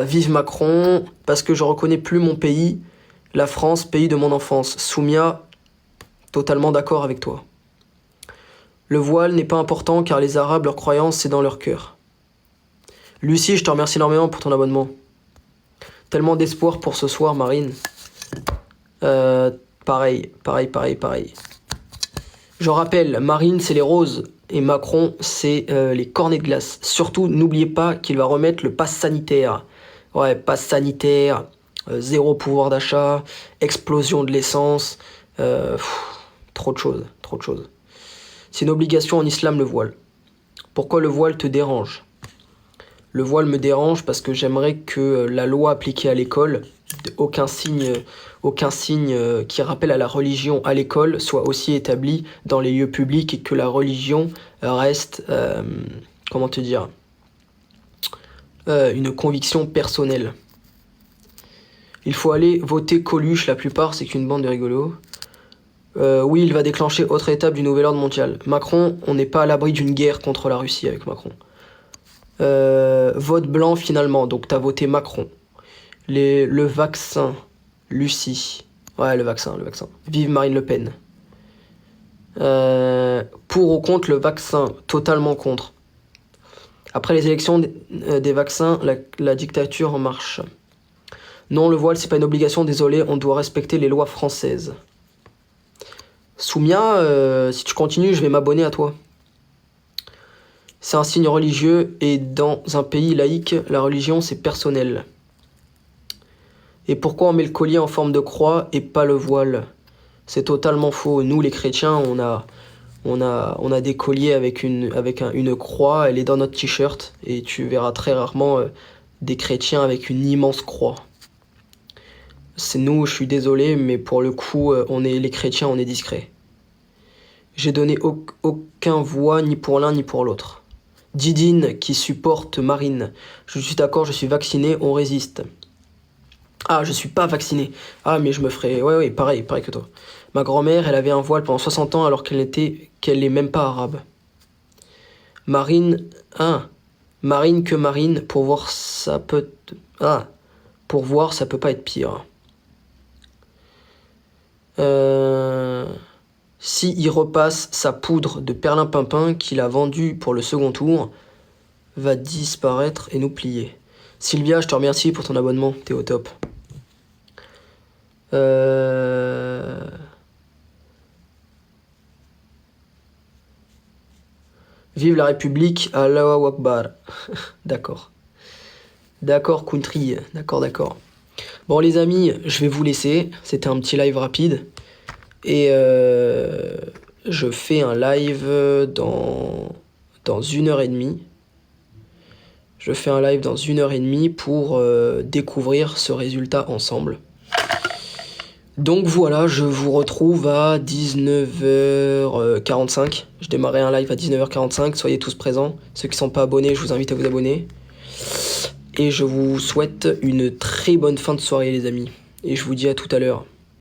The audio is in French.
Vive Macron, parce que je reconnais plus mon pays, la France, pays de mon enfance. Soumia, totalement d'accord avec toi. Le voile n'est pas important car les Arabes, leur croyance, c'est dans leur cœur. Lucie, je te remercie énormément pour ton abonnement. Tellement d'espoir pour ce soir, Marine. Pareil. Je rappelle, Marine, c'est les roses et Macron, c'est les cornets de glace. Surtout, n'oubliez pas qu'il va remettre le pass sanitaire. Ouais, pass sanitaire, zéro pouvoir d'achat, explosion de l'essence, trop de choses. C'est une obligation en islam, le voile. Pourquoi le voile te dérange ? Le voile me dérange parce que j'aimerais que la loi appliquée à l'école, aucun signe qui rappelle à la religion à l'école soit aussi établi dans les lieux publics et que la religion reste, une conviction personnelle. Il faut aller voter Coluche, la plupart c'est qu'une bande de rigolos. Oui, il va déclencher autre étape du nouvel ordre mondial. Macron, on n'est pas à l'abri d'une guerre contre la Russie avec Macron. Vote blanc finalement, donc t'as voté Macron. Le vaccin, Lucie. Ouais, le vaccin. Vive Marine Le Pen. Pour ou contre le vaccin, totalement contre. Après les élections des vaccins, la dictature en marche. Non, le voile, c'est pas une obligation, désolé, on doit respecter les lois françaises. Soumia, si tu continues, je vais m'abonner à toi. C'est un signe religieux et dans un pays laïque, la religion, c'est personnel. Et pourquoi on met le collier en forme de croix et pas le voile ? C'est totalement faux. Nous, les chrétiens, on a des colliers avec une croix, elle est dans notre t-shirt, et tu verras très rarement des chrétiens avec une immense croix. C'est nous, je suis désolé, mais pour le coup, les chrétiens, on est discrets. J'ai donné aucun voix ni pour l'un ni pour l'autre. Didine qui supporte Marine. Je suis d'accord, je suis vacciné, on résiste. Ah, je suis pas vacciné. Ah, mais je me ferais... Ouais, pareil que toi. Ma grand-mère, elle avait un voile pendant 60 ans alors qu'elle est même pas arabe. Marine, pour voir ça peut... pour voir ça peut pas être pire. Si il repasse sa poudre de perlimpinpin qu'il a vendue pour le second tour, va disparaître et nous plier. Sylvia, je te remercie pour ton abonnement, t'es au top. Vive la République, Allahu Akbar. D'accord, country, d'accord. Bon les amis, je vais vous laisser, c'était un petit live rapide. Et je fais un live dans 1h30. Je fais un live dans 1h30 pour découvrir ce résultat ensemble. Donc voilà, je vous retrouve à 19h45. Je démarrais un live à 19h45. Soyez tous présents. Ceux qui ne sont pas abonnés, je vous invite à vous abonner. Et je vous souhaite une très bonne fin de soirée les amis. Et je vous dis à tout à l'heure.